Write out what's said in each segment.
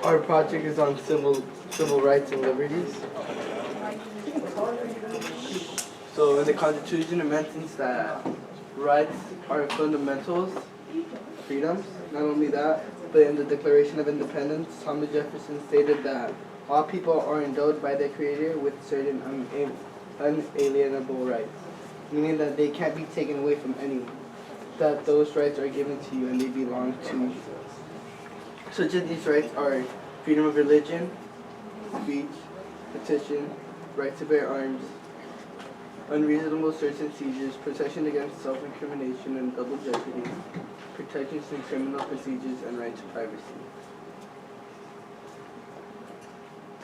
Our project is on civil rights and liberties. So in the Constitution it mentions that rights are fundamentals, freedoms. Not only that, but in the Declaration of Independence, Thomas Jefferson stated that all people are endowed by their Creator with certain unalienable rights, meaning that they can't be taken away from anyone. That those rights are given to you and they belong to you. Such as these rights are freedom of religion, speech, petition, right to bear arms, unreasonable search and seizures, protection against self-incrimination and double jeopardy, protections in criminal procedures, and right to privacy.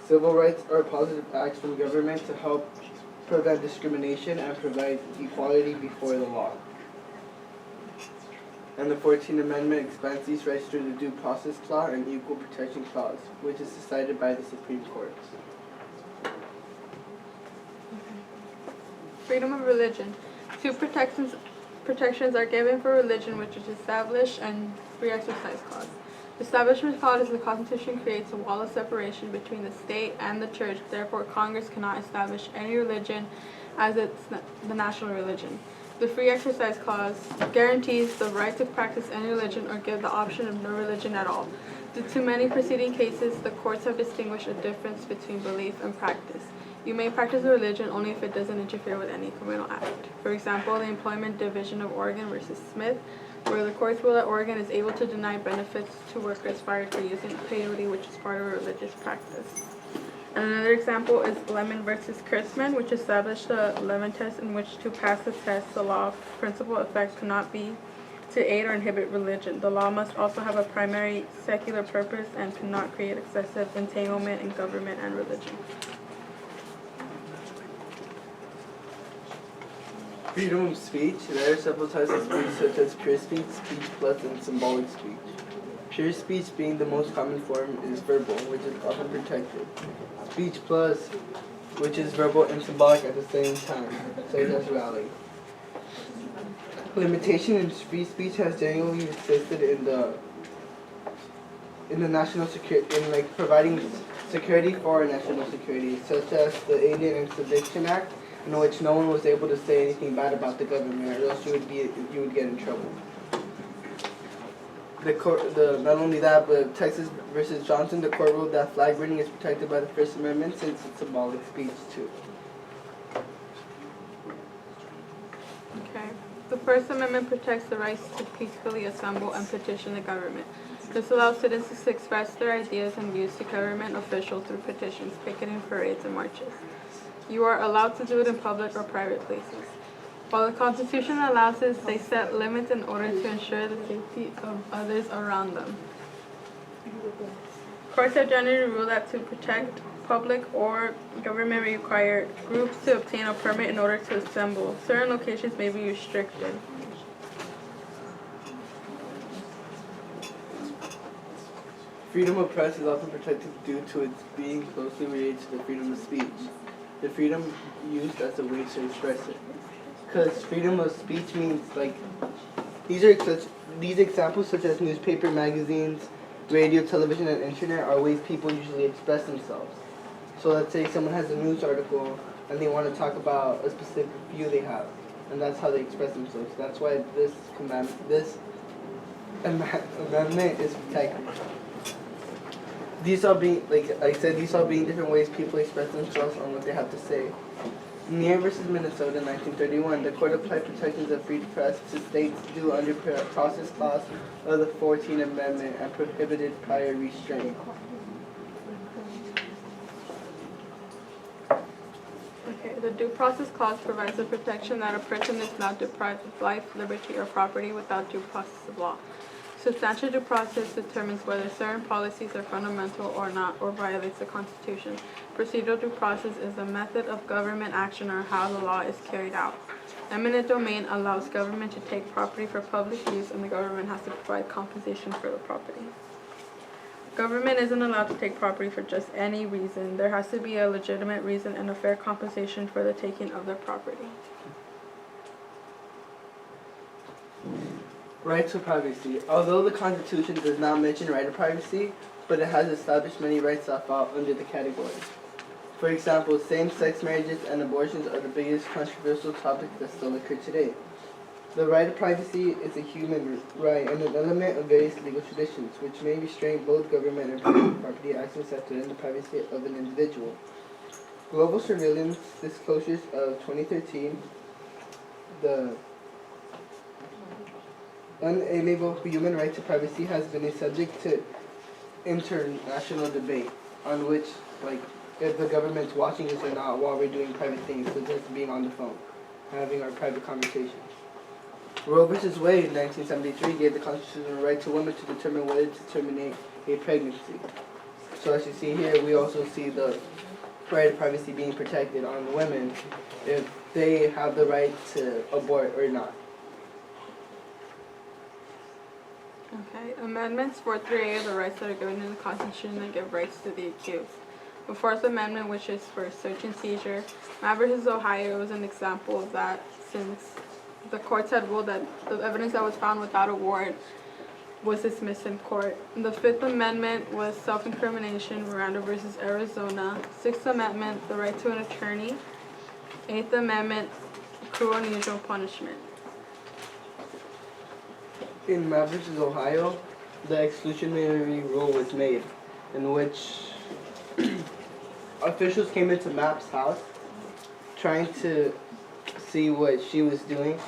Civil rights are positive acts from government to help prevent discrimination and provide equality before the law. And the 14th Amendment expands these rights through the Due Process Clause and Equal Protection Clause, which is decided by the Supreme Court. Freedom of religion. Two protections are given for religion, which is established, and free exercise clause. The Establishment Clause is the Constitution creates a wall of separation between the state and the church. Therefore, Congress cannot establish any religion as the national religion. The Free Exercise Clause guarantees the right to practice any religion or give the option of no religion at all. Due to many preceding cases, the courts have distinguished a difference between belief and practice. You may practice a religion only if it doesn't interfere with any criminal act. For example, the Employment Division of Oregon versus Smith, where the courts rule that Oregon is able to deny benefits to workers fired for using peyote, which is part of a religious practice. And another example is Lemon versus Kurtzman, which established the Lemon test, in which to pass the test, the law of principal effect cannot be to aid or inhibit religion. The law must also have a primary secular purpose and cannot create excessive entanglement in government and religion. Freedom of speech. There are several types of speech, such as pure speech, speech plus, and symbolic speech. Pure speech being the most common form is verbal, which is often protected. Speech plus, which is verbal and symbolic at the same time, such as rally. Limitation in free speech has generally existed in the national security, in like providing security for national security, such as the Alien and Sedition Act, in which no one was able to say anything bad about the government, or else you would get in trouble. Not only that, but Texas versus Johnson, the court ruled that flag burning is protected by the First Amendment since it's symbolic speech too. Okay. The First Amendment protects the rights to peacefully assemble and petition the government. This allows citizens to express their ideas and views to government officials through petitions, picketing, parades, and marches. You are allowed to do it in public or private places. While the Constitution allows this, they set limits in order to ensure the safety of others around them. Courts have generally ruled that to protect public or government require groups to obtain a permit in order to assemble. Certain locations may be restricted. Freedom of press is often protected due to its being closely related to the freedom of speech. The freedom used as a way to express it. Because freedom of speech means, like, these examples such as newspaper, magazines, radio, television, and internet are ways people usually express themselves. So let's say someone has a news article and they want to talk about a specific view they have, and that's how they express themselves. That's why this amendment is protected. These all being, like I said, these all being different ways people express themselves on what they have to say. Near versus Minnesota in 1931, the court applied protections of free press to states due under process clause of the 14th Amendment and prohibited prior restraint. Okay, the Due Process Clause provides the protection that a person is not deprived of life, liberty, or property without due process of law. Substantial due process determines whether certain policies are fundamental or not, or violates the Constitution. Procedural due process is the method of government action or how the law is carried out. Eminent domain allows government to take property for public use, and the government has to provide compensation for the property. Government isn't allowed to take property for just any reason. There has to be a legitimate reason and a fair compensation for the taking of their property. Right to privacy. Although the Constitution does not mention right to privacy, but it has established many rights that fall under the category. For example, same-sex marriages and abortions are the biggest controversial topics that still occur today. The right of privacy is a human right and an element of various legal traditions, which may restrain both government and private property actions that threaten the privacy of an individual. Global surveillance disclosures of 2013, the unalienable human right to privacy has been a subject to international debate on which, like, if the government's watching us or not while we're doing private things, such as being on the phone, having our private conversations. Roe v. Wade in 1973 gave the constitutional right to women to determine whether to terminate a pregnancy. So as you see here, we also see the right of privacy being protected on women if they have the right to abort or not. Okay, amendments 438 are the rights that are given in the Constitution that give rights to the accused. The Fourth Amendment, which is for search and seizure, Matt versus Ohio is an example of that, since the courts had ruled that the evidence that was found without a warrant was dismissed in court. The Fifth Amendment was self-incrimination, Miranda versus Arizona. Sixth Amendment, the right to an attorney. Eighth Amendment, cruel and unusual punishment. In Matt versus Ohio, the exclusionary rule was made, in which officials came into Matt's house trying to see what she was doing,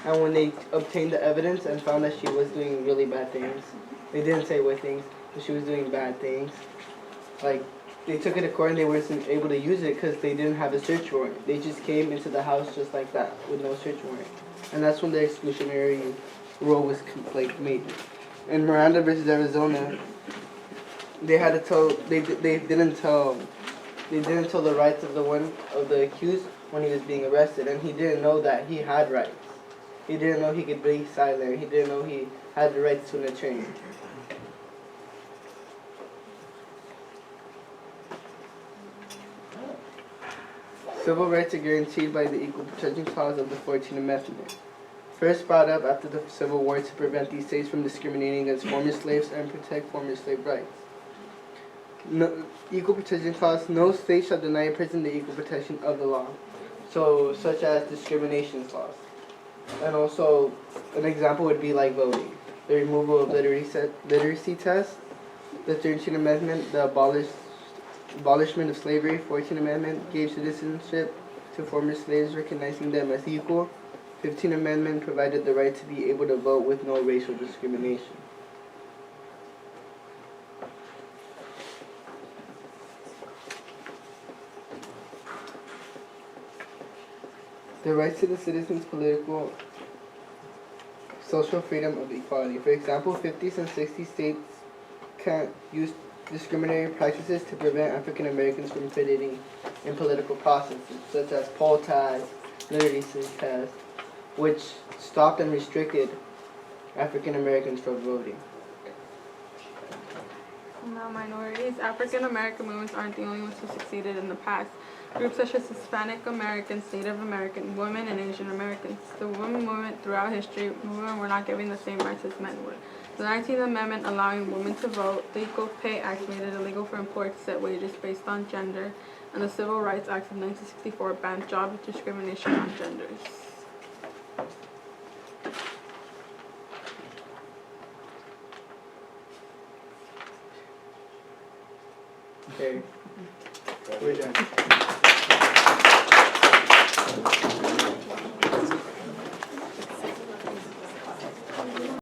and when they obtained the evidence and found that she was doing really bad things, they didn't say what things, but she was doing bad things. Like, they took it to court and they weren't able to use it because they didn't have a search warrant. They just came into the house just like that with no search warrant, and that's when the exclusionary rule was made. In Miranda versus Arizona, they had to tell they didn't tell the rights of the accused when he was being arrested, and he didn't know that he had rights. He didn't know he could be silent. He didn't know he had the rights to an attorney. Civil rights are guaranteed by the Equal Protection Clause of the 14th Amendment. First brought up after the Civil War to prevent these states from discriminating against former slaves and protect former slave rights. No, Equal Protection Clause, no state shall deny a person the equal protection of the law. So, such as discrimination clause. And also, an example would be like voting. The removal of literacy tests, the 13th Amendment, the abolishment of slavery, 14th Amendment, gave citizenship to former slaves, recognizing them as equal. 15th Amendment provided the right to be able to vote with no racial discrimination. The rights to the citizens' political, social freedom of equality. For example, 50s and 60s states can't use discriminatory practices to prevent African Americans from participating in political processes, such as poll tax, literacy tests, which stopped and restricted African Americans from voting. Now, minorities. African American movements aren't the only ones who succeeded in the past. Groups such as Hispanic Americans, Native American, women, and Asian Americans. The women movement throughout history, women were not given the same rights as men were. The 19th Amendment allowing women to vote, the Equal Pay Act made it illegal for employers to set wages based on gender, and the Civil Rights Act of 1964 banned job discrimination on genders. Okay, we're done.